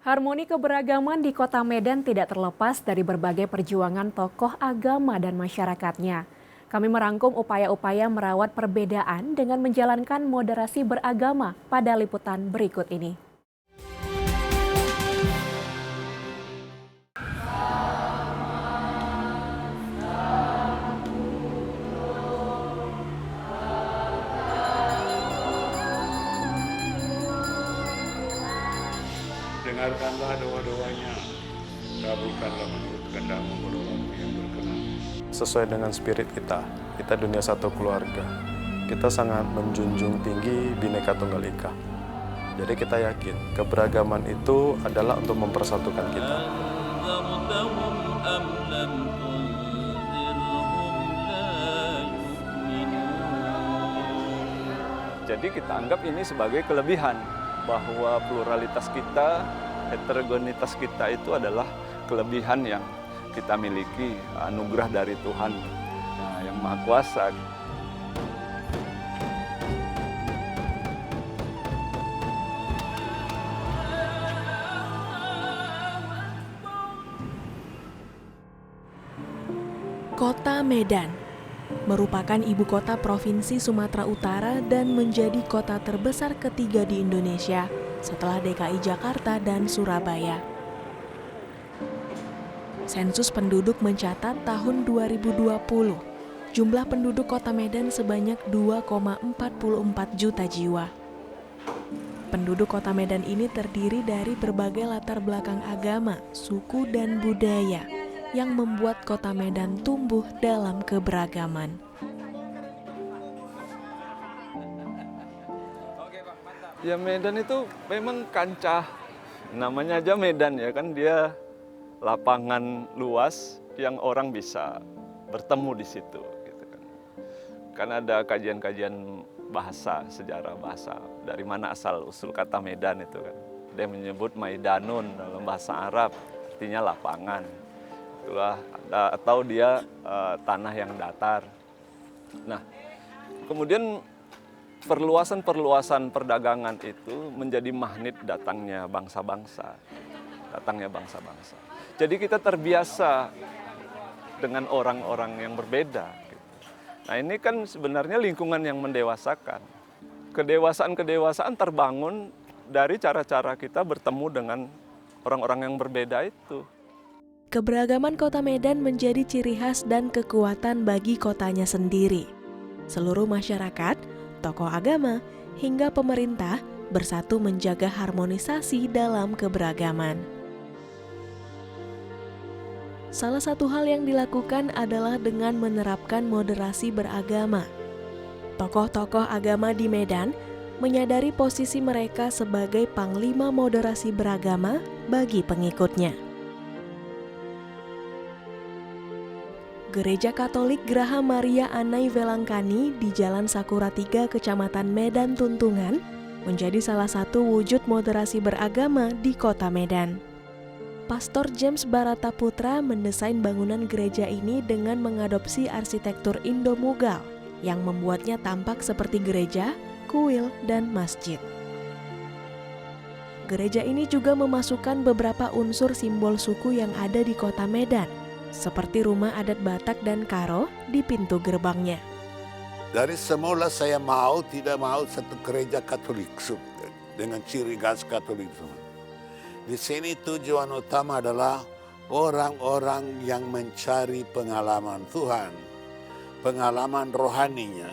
Harmoni keberagaman di Kota Medan tidak terlepas dari berbagai perjuangan tokoh agama dan masyarakatnya. Kami merangkum upaya-upaya merawat perbedaan dengan menjalankan moderasi beragama pada liputan berikut ini. Dengarkanlah doa-doanya, kabulkanlah menurut kehendak-Mu doa-Mu yang berkenan. Sesuai dengan spirit kita dunia satu keluarga. Kita sangat menjunjung tinggi Bhinneka Tunggal Ika. Jadi kita yakin keberagaman itu adalah untuk mempersatukan kita. Jadi kita anggap ini sebagai kelebihan, bahwa pluralitas kita, heterogenitas kita itu adalah kelebihan yang kita miliki, anugerah dari Tuhan yang Maha Kuasa. Kota Medan merupakan ibu kota Provinsi Sumatera Utara dan menjadi kota terbesar ketiga di Indonesia setelah DKI Jakarta dan Surabaya. Sensus penduduk mencatat tahun 2020, jumlah penduduk Kota Medan sebanyak 2,44 juta jiwa. Penduduk Kota Medan ini terdiri dari berbagai latar belakang agama, suku, dan budaya yang membuat Kota Medan tumbuh dalam keberagaman. Ya Medan itu memang kancah, namanya aja Medan ya kan, dia lapangan luas yang orang bisa bertemu di situ. Gitu kan. Kan ada kajian-kajian bahasa, sejarah bahasa, dari mana asal usul kata Medan itu kan. Dia menyebut Maidanun dalam bahasa Arab, artinya lapangan. Itulah, atau dia tanah yang datar. Nah, kemudian perluasan perdagangan itu menjadi magnet datangnya bangsa-bangsa. Jadi kita terbiasa dengan orang-orang yang berbeda. Nah ini kan sebenarnya lingkungan yang mendewasakan. Kedewasaan terbangun dari cara-cara kita bertemu dengan orang-orang yang berbeda itu. Keberagaman Kota Medan menjadi ciri khas dan kekuatan bagi kotanya sendiri. Seluruh masyarakat, tokoh agama, hingga pemerintah bersatu menjaga harmonisasi dalam keberagaman. Salah satu hal yang dilakukan adalah dengan menerapkan moderasi beragama. Tokoh-tokoh agama di Medan menyadari posisi mereka sebagai panglima moderasi beragama bagi pengikutnya. Gereja Katolik Graha Maria Anai Velangkani di Jalan Sakura 3, Kecamatan Medan Tuntungan, menjadi salah satu wujud moderasi beragama di Kota Medan. Pastor James Barata Putra mendesain bangunan gereja ini dengan mengadopsi arsitektur Indo-Mughal yang membuatnya tampak seperti gereja, kuil, dan masjid. Gereja ini juga memasukkan beberapa unsur simbol suku yang ada di Kota Medan, seperti rumah adat Batak dan Karo di pintu gerbangnya. Dari semula saya tidak mau satu gereja Katolik dengan ciri khas Katolik. Di sini tujuan utama adalah orang-orang yang mencari pengalaman Tuhan, pengalaman rohaninya,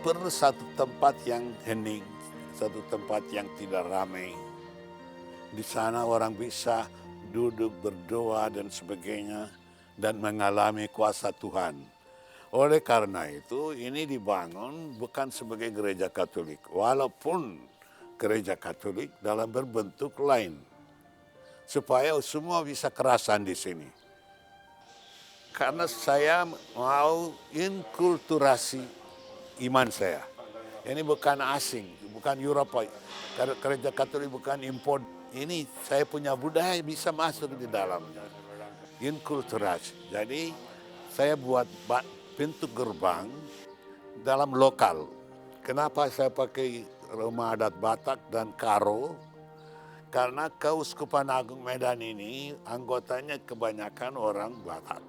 perlu satu tempat yang hening, satu tempat yang tidak ramai. Di sana orang bisa duduk berdoa dan sebagainya dan mengalami kuasa Tuhan. Oleh karena itu ini dibangun bukan sebagai gereja Katolik, walaupun gereja Katolik dalam berbentuk lain, supaya semua bisa kerasan di sini. Karena saya mau inkulturasi iman saya. Ini bukan asing, bukan Eropa. Gereja Katolik bukan import. Ini saya punya budaya bisa masuk di dalamnya. Inkulturasi. Jadi saya buat pintu gerbang dalam lokal. Kenapa saya pakai rumah adat Batak dan Karo? Karena Keuskupan Agung Medan ini anggotanya kebanyakan orang Batak.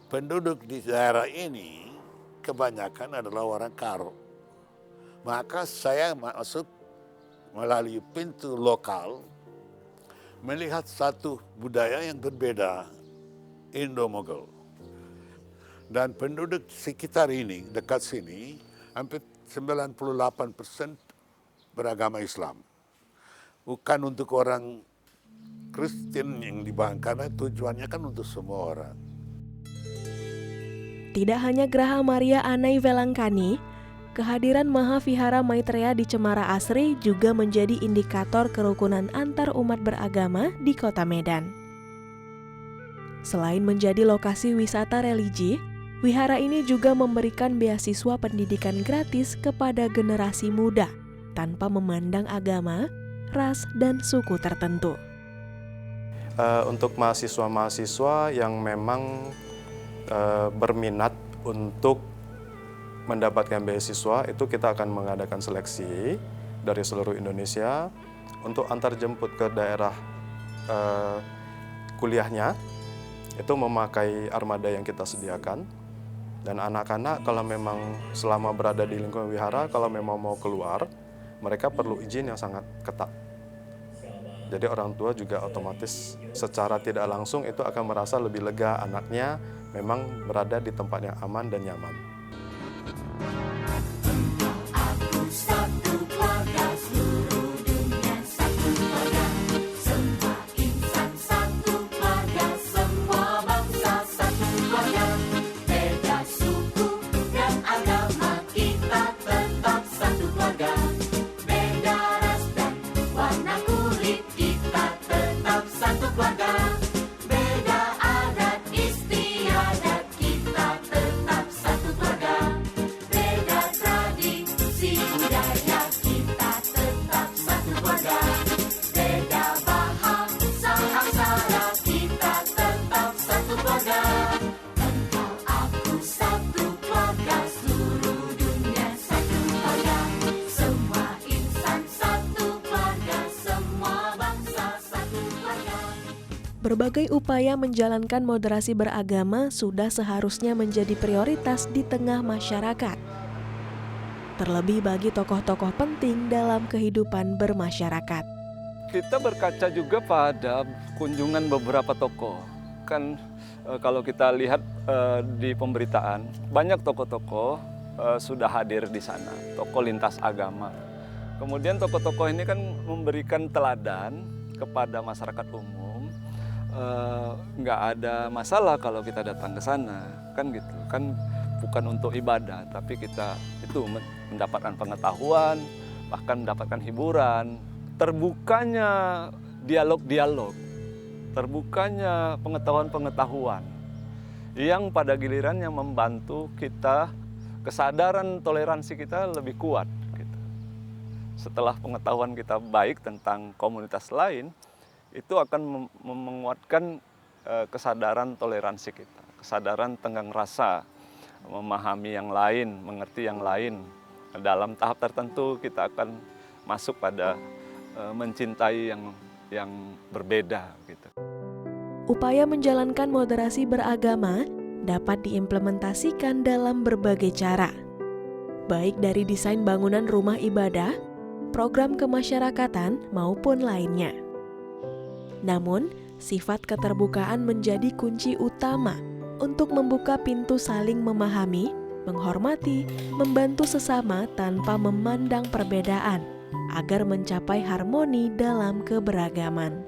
Penduduk di daerah ini kebanyakan adalah orang Karo. Maka saya masuk melalui pintu lokal, melihat satu budaya yang berbeda, Indo-Mogol. Dan penduduk sekitar ini, dekat sini, hampir 98% beragama Islam. Bukan untuk orang Kristen yang dibangun, karena tujuannya kan untuk semua orang. Tidak hanya Graha Maria Anai Velangkani, kehadiran Mahavihara Maitreya di Cemara Asri juga menjadi indikator kerukunan antar umat beragama di Kota Medan. Selain menjadi lokasi wisata religi, wihara ini juga memberikan beasiswa pendidikan gratis kepada generasi muda tanpa memandang agama, ras, dan suku tertentu. Untuk mahasiswa-mahasiswa yang memang berminat untuk mendapatkan beasiswa, itu kita akan mengadakan seleksi dari seluruh Indonesia untuk antar jemput ke daerah kuliahnya, itu memakai armada yang kita sediakan. Dan anak-anak kalau memang selama berada di lingkungan wihara, kalau memang mau keluar, mereka perlu izin yang sangat ketat. Jadi orang tua juga otomatis secara tidak langsung itu akan merasa lebih lega anaknya memang berada di tempat yang aman dan nyaman. Berbagai upaya menjalankan moderasi beragama sudah seharusnya menjadi prioritas di tengah masyarakat. Terlebih bagi tokoh-tokoh penting dalam kehidupan bermasyarakat. Kita berkaca juga pada kunjungan beberapa tokoh. Kan kalau kita lihat di pemberitaan, banyak tokoh-tokoh sudah hadir di sana, tokoh lintas agama. Kemudian tokoh-tokoh ini kan memberikan teladan kepada masyarakat umum. Nggak ada masalah kalau kita datang ke sana, kan gitu. Kan bukan untuk ibadah, tapi kita itu mendapatkan pengetahuan, bahkan mendapatkan hiburan. Terbukanya dialog-dialog, terbukanya pengetahuan-pengetahuan yang pada gilirannya membantu kita, kesadaran toleransi kita lebih kuat. Gitu. Setelah pengetahuan kita baik tentang komunitas lain, itu akan menguatkan kesadaran toleransi kita, kesadaran tenggang rasa, memahami yang lain, mengerti yang lain. Dalam tahap tertentu kita akan masuk pada mencintai yang berbeda. Gitu. Upaya menjalankan moderasi beragama dapat diimplementasikan dalam berbagai cara, baik dari desain bangunan rumah ibadah, program kemasyarakatan, maupun lainnya. Namun, sifat keterbukaan menjadi kunci utama untuk membuka pintu saling memahami, menghormati, membantu sesama tanpa memandang perbedaan, agar mencapai harmoni dalam keberagaman.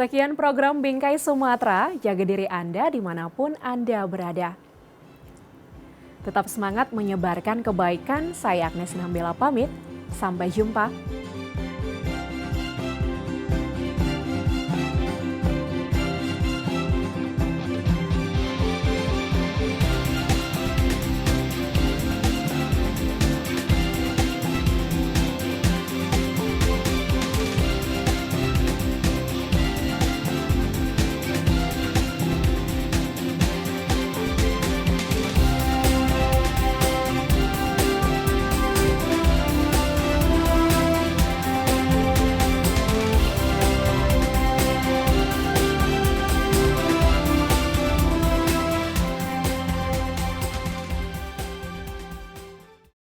Sekian program Bingkai Sumatera, jaga diri Anda dimanapun Anda berada. Tetap semangat menyebarkan kebaikan, saya Agnes Nambela pamit, sampai jumpa.